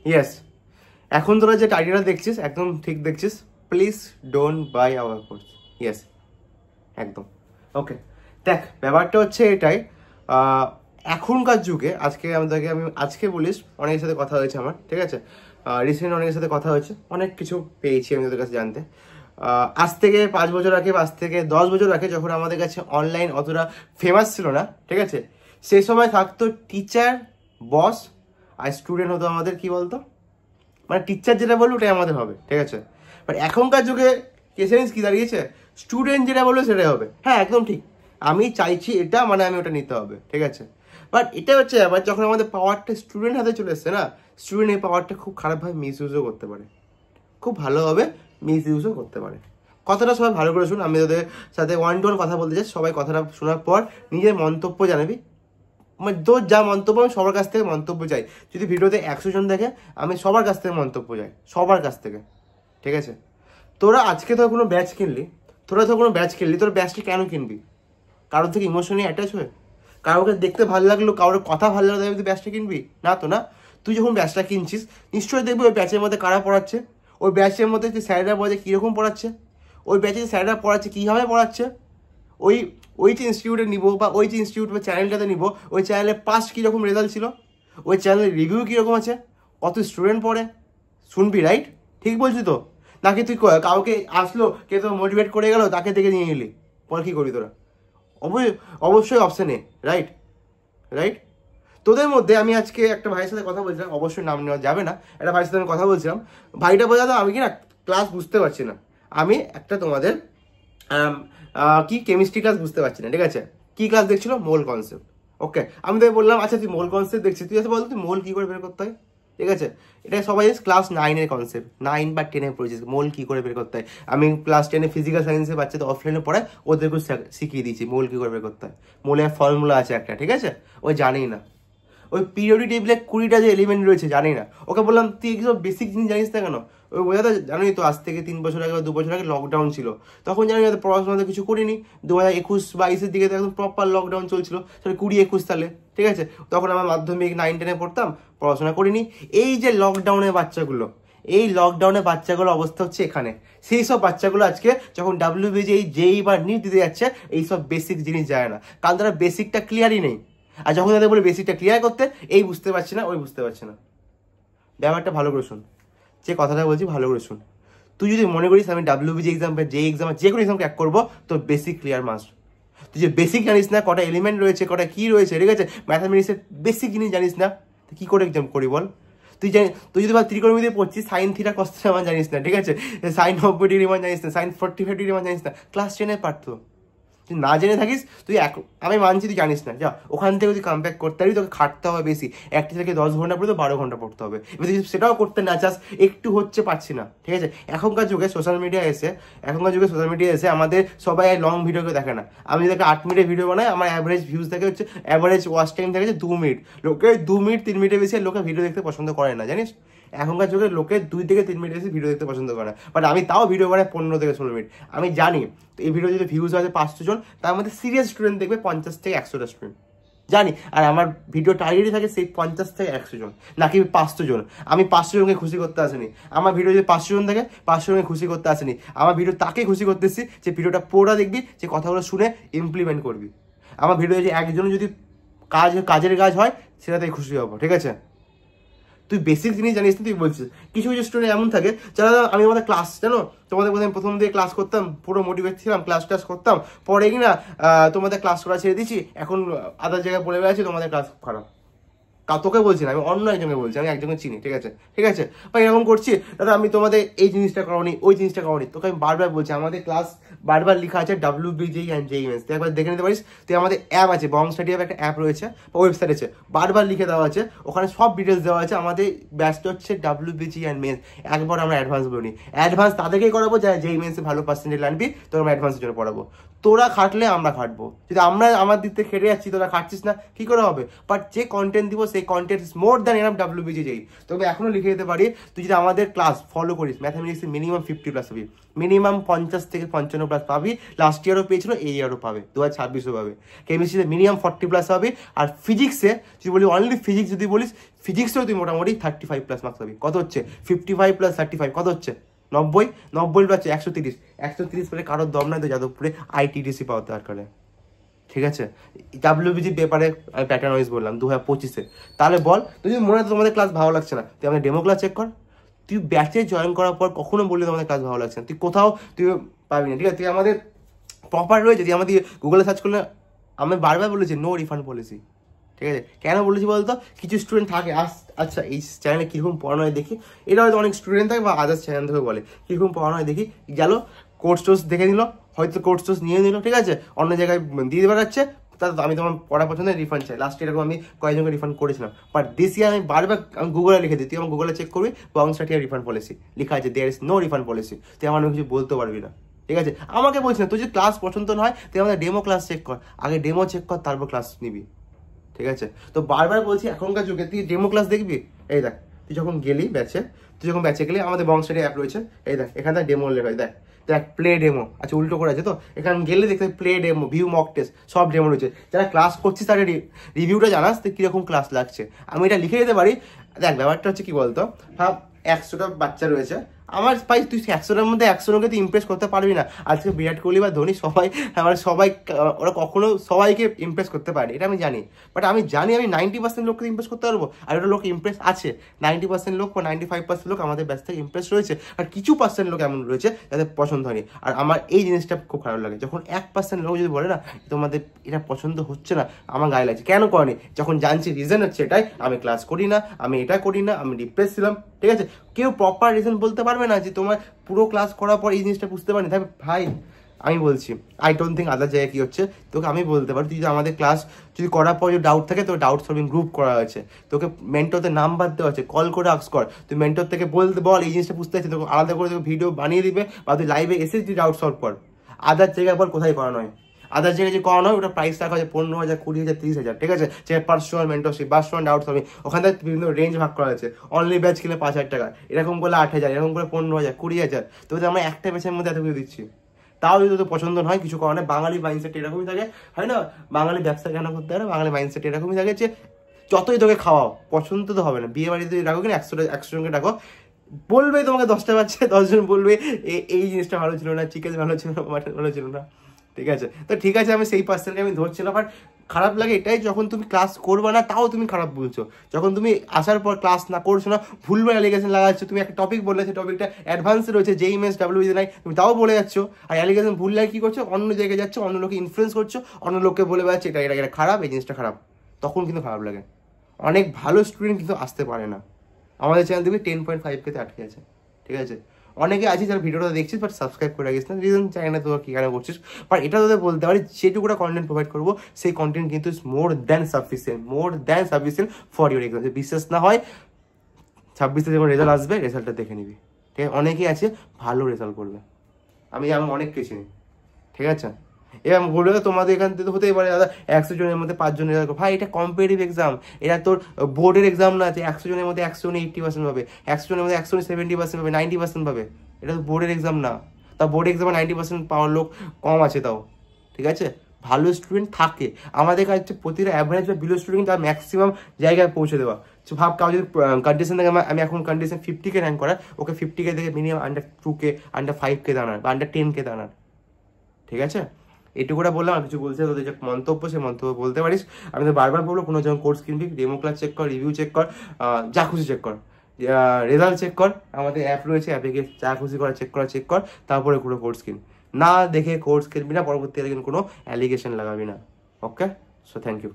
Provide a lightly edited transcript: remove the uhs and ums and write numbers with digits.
Yes, এখন তোরা যে টাইটেলটা দেখছিস একদম ঠিক দেখছিস, please don't buy our course. Yes, একদম ওকে। দেখ ব্যাপারটা হচ্ছে এটাই, এখনকার যুগে আজকে বলিস অনেকের সাথে কথা হয়েছে আমার, ঠিক আছে, রিসেন্ট অনেকের সাথে কথা হয়েছে, অনেক কিছু পেয়েছি আমি তোদের কাছে জানতে। আজ থেকে 5 বছর আগে, 5 থেকে 10 বছর আগে যখন আমাদের কাছে অনলাইন অতটা ফেমাস ছিল না, ঠিক আছে, সেই সময় থাকতো টিচার, বস আর স্টুডেন্ট হতো আমাদের, কি বলতো, মানে টিচার যেটা বললো ওটাই আমাদের হবে, ঠিক আছে। বাট এখনকার যুগে কেসেন্স কি দাঁড়িয়েছে, স্টুডেন্ট যেটা বললো সেটাই হবে। হ্যাঁ একদম ঠিক, আমি চাইছি এটা মানে আমি ওটা নিতে হবে, ঠিক আছে। বাট এটা হচ্ছে আবার যখন আমাদের পাওয়ারটা স্টুডেন্ট হাতে চলে এসছে না, স্টুডেন্ট এই পাওয়ারটা খুব খারাপভাবে মিস ইউজও করতে পারে, খুব ভালোভাবে মিস ইউজও করতে পারে। কথাটা সবাই ভালো করে শুন, আমি তোদের সাথে 1 to 1 কথা বলতে চাই, সবাই কথাটা শোনার পর নিজের মন্তব্য জানাবি। মানে তোর যা মন্তব্য আমি সবার কাছ থেকে মন্তব্য চাই। যদি ভিডিওতে 100 জন দেখে আমি সবার কাছ থেকে মন্তব্য চাই, সবার কাছ থেকে, ঠিক আছে। তোরা আজকে তোর কোনো ব্যাচ কিনলি, তোর ব্যাচটা কেন কিনবি? কারোর থেকে ইমোশনালি অ্যাটাচ হয়ে, কারোকে দেখতে ভালো লাগলো, কারোর কথা ভালো লাগলো তুই ব্যাচটা কিনবি না তো না। তুই যখন ব্যাচটা কিনছিস নিশ্চয়ই দেখবি ওই ব্যাচের মধ্যে কারা পড়াচ্ছে, ওই ব্যাচের মধ্যে যে স্যারেরা পড়াচ্ছে কীরকম পড়াচ্ছে, ওই ব্যাচে যে স্যারেরা পড়াচ্ছে কীভাবে পড়াচ্ছে, ওই যে ইনস্টিটিউটে নিব বা ওই যে ইনস্টিটিউট বা চ্যানেলটাতে নিব, ওই চ্যানেলে পাস্ট কীরকম রেজাল্ট ছিল, ওই চ্যানেলের রিভিউ কীরকম আছে, কত স্টুডেন্ট পড়ে, শুনবি, রাইট? ঠিক বলছি তো? নাকি তুই কাউকে আসলো কে তো মোটিভেট করে গেল তাকে দেখে নিয়ে নিলি, পরে কী করি তোরা? অবশ্যই অপশান এ, রাইট? তোদের মধ্যে আমি আজকে একটা ভাইয়ের সাথে কথা বলছিলাম, অবশ্যই নাম নেওয়া যাবে না, একটা ভাইয়ের সাথে আমি কথা বলছিলাম, ভাইটা বোঝাতো আমি কি না ক্লাস বুঝতে পারছি না, আমি একটা তোমাদের কি কেমিস্ট্রি ক্লাস বুঝতে পারছি না, ঠিক আছে। কি ক্লাস দেখছিল? মোল কনসেপ্ট। ওকে, আমি তোকে বললাম আচ্ছা তুই মোল কনসেপ্ট দেখছিস, তুই এসে বলতো তুই মোল কী করে বের করতে হয়, ঠিক আছে। এটা সবাই ক্লাস 9-এর কনসেপ্ট, 9 বা 10-এ পড়েছিস মোল কী করে বের করতে হয়। আমি ক্লাস 10-এ ফিজিক্যাল সায়েন্সে বাচ্চাদের অফলাইনে পড়ায়, ওদেরকে শিখিয়ে দিয়েছি মোল কী করে বের করতে হয়। মোলের ফর্মুলা আছে একটা, ঠিক আছে, ওই জানেই না। ওই পিরিয়ডিক টেবিলে 20টা যে এলিমেন্ট রয়েছে জানি না, ওকে বললাম তুই এগুলো বেসিক জিনিস জানিস না কেন? ওই বোঝাতে জানোই তো, আজ থেকে 3 বছর আগে বা 2 বছর আগে লকডাউন ছিল, তখন জানি না পড়াশোনাতে কিছু করিনি। 2021-22-এর দিকে তো একদম প্রপার লকডাউন চলছিল, সরি 20-21 সালে, ঠিক আছে। তখন আমার মাধ্যমিক 9-10-এ পড়তাম, পড়াশোনা করিনি। এই যে লকডাউনের বাচ্চাগুলো অবস্থা হচ্ছে এখানে, সেই সব বাচ্চাগুলো আজকে যখন WBJEE JEE বা NEET দিতে যাচ্ছে এইসব বেসিক জিনিস যায় না, কারণ তারা বেসিকটা ক্লিয়ারই নেই। আর যখন তাদের বলে বেসিকটা ক্লিয়ার করতে, এই বুঝতে পারছি না, ওই বুঝতে পারছি না। ব্যাপারটা ভালো করে শুন, যে কথাটা বলছি ভালো করে শুন। তুই যদি মনে করিস আমি WBJEE এক্সাম বা JEE এক্সাম যে কোনো এক্সাম ক্র্যাক করবো, তোর বেসিক ক্লিয়ার মাস্ট। তুই যে বেসিক জানিস না, কটা এলিমেন্ট রয়েছে, কটা কী রয়েছে, ঠিক আছে, ম্যাথামেটিক্সের বেসিক জিনিস জানিস না, তুই কী করে এক্সাম করি বল? তুই যদি বা ত্রিকোণমিতিতে পড়ছিস, সাইন থিটা কস থিটা মান জানিস না, ঠিক আছে, সাইন 90 ডিগ্রি মান জানিস না, সাইন 45 ডিগ্রি মান জানিস না, ক্লাস 10-এর পার্থ তুই না জেনে থাকিস, তুই আমি মানছি তুই জানিস না, যা ওখান থেকে তুই কাম ব্যাক করতে পারবি, তোকে খাটতে হবে বেশি, একটা থেকে 10 ঘন্টা পড়তে 12 ঘন্টা পড়তে হবে। এবার তুই সেটাও করতে না চাস, একটু হচ্ছে পারছি না, ঠিক আছে। এখনকার যুগে সোশ্যাল মিডিয়া এসে আমাদের সবাই লং ভিডিওকে দেখে না। আমি যদি 8 মিনিটের ভিডিও বানাই, আমার অ্যাভারেজ ভিউজ থাকে হচ্ছে, অ্যাভারেজ ওয়াচ টাইম থাকে 2 মিনিট। লোকে 2 মিনিট 3 মিনিটের বেশি লোকে ভিডিও দেখতে পছন্দ করে না, জানিস। এখনকার যুগে লোকে 2 থেকে 3 মিনিট বেশি ভিডিও দেখতে পছন্দ করে না, বাট আমি তাও ভিডিও বানাই 15 থেকে 16 মিনিট। আমি জানি এই ভিডিও যদি ভিউজ হয় 500 জন, তার মধ্যে সিরিয়াস স্টুডেন্ট দেখবে 50 থেকে 100টা স্টুডেন্ট, জানি। আর আমার ভিডিও টার্গেটই থাকে সেই 50 থেকে 100 জন, নাকি 500 জন। আমি 500 জনকে খুশি করতে আসিনি, আমার ভিডিও যদি 500 জন থাকে 500 জনকে খুশি করতে আসিনি। আমার ভিডিও তাকে খুশি করতে এসেছি যে ভিডিওটা পুরোটা দেখবি, যে কথাগুলো শুনে ইমপ্লিমেন্ট করবি। আমার ভিডিও যদি একজন যদি কাজের কাজ হয়, সেটাতেই খুশি হবো, ঠিক আছে। তুই বেসিক জিনিস জানিস না, তুই বলছিস। কিছু স্টুডেন্ট এমন থাকে যারা, আমি আমাদের ক্লাস জানো, তোমাদের প্রথম দিকে ক্লাস করতাম, পুরো মোটিভেট ছিলাম, ক্লাস করতাম, পরে কিনা তোমাদের ক্লাস করা ছেড়ে দিচ্ছি, এখন আদার জায়গায় বলে বেড়াচ্ছি তোমাদের ক্লাস খারাপ। তোকে বলছি না, আমি অন্য একজনকে বলছি, আমি একজনকে চিনি, ঠিক আছে বা এরকম করছি, দাদা আমি তোমাদের এই জিনিসটা করানি, ওই জিনিসটা করানি, তোকে আমি বারবার বলছি, আমাদের ক্লাস বারবার লেখা আছে WBJEE and JEE Mains, তুই একবার দেখে নিতে পারিস। তুই আমাদের অ্যাপ আছে, বং স্টাডি অ্যাপ, একটা অ্যাপ রয়েছে বা ওয়েবসাইট আছে, বারবার লিখে দেওয়া আছে, ওখানে সব ডিটেলস দেওয়া আছে। আমাদের ব্যাচটা হচ্ছে WBJEE and Mains, একবার আমরা অ্যাডভান্স বলিনি, অ্যাডভান্স তাদেরকেই করাবো যারা JEE Mains ভালো পার্সেন্টেজ আনবি, তোর আমরা অ্যাডভান্সের জন্য পড়াবো। তোরা খাটলে আমরা খাটবো, যদি আমরা আমার দিক থেকে খেটে যাচ্ছি তোরা খাটছিস না, কি করে হবে? বাট যে কন্টেন্ট দিব সেই সেই content more than enough WBGJEE। তবে এখনও লিখে দিতে পারি, তুই যদি আমাদের ক্লাস ফলো করিস ম্যাথামেটিক্সে মিনিমাম 50+ পাবি, মিনিমাম 50 থেকে 55+ পাবি। লাস্ট ইয়ারও পেয়েছিল, এই ইয়ারও পাবে, 2026ও পাবে। কেমিস্ট্রিতে মিনিমাম 40+ পাবি। আর ফিজিক্সে যদি বলি অনলি ফিজিক্স, যদি বলিস ফিজিক্সেও তুই মোটামুটি 35+ মার্কস পাবি। কত হচ্ছে 55 + 35 কত হচ্ছে 90, 90 পাচ্ছে 130, 130 পেলে কারোর দম নাই তো যাদবপুরে ITDC পাওয়ার দরকার। ঠিক আছে, WBG পেপারে আমি প্যাটার্ন ওয়াইজ বললাম 2025-এ। তাহলে বল, তুই যদি মনে হয় তোমাদের ক্লাস ভালো লাগছে না, তুই আমাদের ডেমো ক্লাস চেক কর। তুই ব্যাচে জয়েন করার পর কখনো বললি তোমাদের ক্লাস ভালো লাগছে না, তুই কোথাও তুই পাবি না। ঠিক আছে, তুই আমাদের প্রপার রয়েছে, তুই আমাদের গুগলে সার্চ করলে আমি বারবার বলেছি নো রিফান্ড পলিসি। ঠিক আছে, কেন বলেছি বলতো, কিছু স্টুডেন্ট থাকে আচ্ছা এই চ্যানেলে কীরকম পড়ানো হয় দেখি, এটা হয়তো অনেক স্টুডেন্ট থাকে বা আদার্স চ্যানেল থেকে বলে কীরকম পড়ানো হয় দেখি, গেল কোর্স টোর্স দেখে নিল, হয়তো কোর্স টোর্স নিয়ে নিল, ঠিক আছে, অন্য জায়গায় দিয়ে বেড়াচ্ছে, তাহলে আমি তোমার পড়া পছন্দের রিফান্ড চাই। লাস্ট এরকম আমি কয়েকজনকে রিফান্ড করেছিলাম, বাট দিস ইয়ার আমি বারবার আমি গুগলে লিখে দিই, তুই আমার গুগলে চেক করবি বংশাটিয়া রিফান্ড পলিসি লেখা আছে, there is no refund policy, তুই আমার কিছু বলতে পারবি না। ঠিক আছে, আমাকে বলছি না, তুই যদি ক্লাস পছন্দ নয় তুই আমাদের ডেমো ক্লাস চেক কর, আগে ডেমো চেক কর তারপর ক্লাস নিবি। ঠিক আছে, তো বারবার বলছি এখনকার যুগে তুই ডেমো ক্লাস দেখবি, এই দেখ তুই যখন গেলি ব্যাচে, গেলি আমাদের বংশাটি অ্যাপ রয়েছে, এই দেখ এখানে ডেমো লেখা, দেখ প্লে ডেমো, আচ্ছা উল্টো করে আছে তো, এখানে গেলে দেখতে play demo, view mock test, সব ডেমো রয়েছে। যারা ক্লাস করছিস তাদের রিভিউটা জানাস তুই কীরকম ক্লাস লাগছে, আমি এটা লিখে দিতে পারি। দেখ ব্যাপারটা হচ্ছে কি বলতো, ভাব 100টা বাচ্চা রয়েছে, আমার ভাই তুই 100টার মধ্যে 100 জনকে তুই ইমপ্রেস করতে পারবি না। আজকে বিরাট কোহলি বা ধোনি সবাই ওরা কখনো সবাইকে ইমপ্রেস করতে পারে, এটা আমি জানি। বাট আমি জানি আমি 90% লোককে ইমপ্রেস করতে পারবো, আর ওটা লোক ইমপ্রেস আছে, 90% লোক বা 95% লোক আমাদের ব্যাচ থেকে ইমপ্রেস রয়েছে, আর কিছু % লোক এমন রয়েছে যাদের পছন্দ হয়নি। আর আমার এই জিনিসটা খুব খারাপ লাগে যখন 1% লোক যদি বলে না তোমাদের এটা পছন্দ হচ্ছে না, আমার গায়ে লাগছে। কেন করেনি, যখন জানছি রিজন হচ্ছে এটাই, আমি ক্লাস করি না, আমি এটা করি না, আমি ডিপ্রেস ছিলাম। ঠিক আছে, কেউ প্রপার রিজন বলতে পারবে না যে তোমার পুরো ক্লাস করার পর এই জিনিসটা বুঝতে পারিনি। তাই ভাই আমি বলছি, আই ডোন্ট থিঙ্ক আদার জায়গায় কী হচ্ছে, তোকে আমি বলতে পারি, তুই যদি আমাদের ক্লাস যদি করার পর যদি ডাউট থাকে, তো ডাউট সলভিং গ্রুপ করা হয়েছে, তোকে মেন্টরতে নাম্বার দেওয়া আছে, কল করে আস্ক কর, তুই মেন্টর থেকে বল এই জিনিসটা বুঝতে পারছিস, তোকে আলাদা করে তোকে ভিডিও বানিয়ে দিবে, বা তুই লাইভে এসে তুই ডাউট সলভ কর। আদার জায়গায় বল কোথায় করানো হয়, আদার জায়গায় যে করানো হয় ওটা প্রাইস রাখা হয় 15,000, 20,000, 30,000। ঠিক আছে, যে personal mentorship, personal doubt solving, ওখান থেকে বিভিন্ন রেঞ্জ ভাগ করা হয়েছে। অনলি ব্যাচ কিনে 5,000 টাকা, এরকম করলে 8,000, এরকম করে 15,000, 20,000। তো আমরা একটা ব্যাচের মধ্যে এত কিছু দিচ্ছি, তাও যদি তোর পছন্দ হয় কিছু কারণে, বাঙালি মাইন্ডসেট এরকমই থাকে, হয় না, বাঙালি ব্যবসা কেন করতে পারে, বাঙালি মাইন্ডসেট এরকমই থাকে যে যতই তোকে খাওয়াও পছন্দ তো হবে না। বিয়ে বাড়িতে যদি রাখো কিনা 100 জনকে ডাকো, বলবে তোমাকে 10টা বাচ্চা 10 জন বলবে এই জিনিসটা ভালো ছিল না, চিকেন ভালো ছিল না, মাটন ভালো ছিল না। ঠিক আছে, তো ঠিক আছে আমি সেই পার্সেন্টকে আমি ধরছি না, বাট খারাপ লাগে এটাই যখন তুমি ক্লাস করবে না তাও তুমি খারাপ বলছো, যখন তুমি আসার পর ক্লাস না করছো না, ভুলভাল অ্যালিগেশন লাগাচ্ছ, তুমি একটা টপিক বললে সেই টপিকটা অ্যাডভান্সে রয়েছে, JEE মেন্স WBG নাই, তুমি তাও বলে যাচ্ছ, আর অ্যালিগেশন ভুল লাগে কী করছো, অন্য জায়গায় যাচ্ছ, অন্য লোকে ইনফ্লুয়েন্স করছো, অন্য লোককে বলে বেড়াচ্ছে এটা খারাপ, এই জিনিসটা খারাপ, তখন কিন্তু খারাপ লাগে। অনেক ভালো স্টুডেন্ট কিন্তু আসতে পারে না, আমাদের চ্যানেল দেখবি 10.5K-তে আটকে আছে। ঠিক আছে, অনেকে আছিস যারা ভিডিওটা দেখছিস বাট সাবস্ক্রাইব করে রাখিস না, রিজন চাই না তোরা কী কেন করছিস, বাট এটা তোদের বলতে পারি যেটুকুটা কন্টেন্ট প্রোভাইড করবো সেই কন্টেন্ট কিন্তু more than sufficient for your exam. বিশ্বাস না হয় 26-এ যখন রেজাল্ট আসবে রেজাল্টটা দেখে নিবি। ঠিক আছে, অনেকেই আছে ভালো রেজাল্ট করবে, আমি অনেককে চিনি। ঠিক আছে, এবার বলবে তোমাদের এখান থেকে হতেই পারে দাদা 100 জনের মধ্যে 5 জন রেজাল্ট, ভাই এটা কম্পিটিটিভ এক্সাম, এটা তোর বোর্ডের এক্সাম না যে 100 জনের মধ্যে 100 জনে 80% পাবে, 100 জনের মধ্যে 100 জনে 70% পাবে, 90% পাবে, এটা তো বোর্ডের এক্সাম না। তা বোর্ড এক্সামে 90% পাওয়ার লোক কম আছে তাও। ঠিক আছে, ভালো স্টুডেন্ট থাকে আমাদের কাছে, প্রতিটা অ্যাভারেজ বা বিলো স্টুডেন্ট তার ম্যাক্সিমাম জায়গায় পৌঁছে দেওয়া। ভাব কাউ যদি কন্ডিশন থেকে আমি এখন কন্ডিশন 50K র্যাঙ্ক করা, ওকে 50K থেকে minimum under 2K, under 5K দাঁড়ার বা আন্ডার 10K দাঁড়ার। ঠিক আছে, এটুকুটা বললাম, আর কিছু বলছে তোদের যে মন্তব্য সে মন্তব্য বলতে পারিস। আমি তো বারবার বলবো কোনো যখন কোর্স কিনবি ডেমো ক্লাস চেক কর, রিভিউ চেক কর, যা খুশি চেক কর, রেজাল্ট চেক কর, আমাদের অ্যাপ রয়েছে, অ্যাপে গিয়ে যা খুশি চেক কর, তারপরে পুরো কোর্স কিন। না দেখে কোর্স কিনবি না, পরবর্তীকালে কিন্তু কোনো অ্যালিগেশন লাগাবি না। ওকে, সো থ্যাংক ইউ।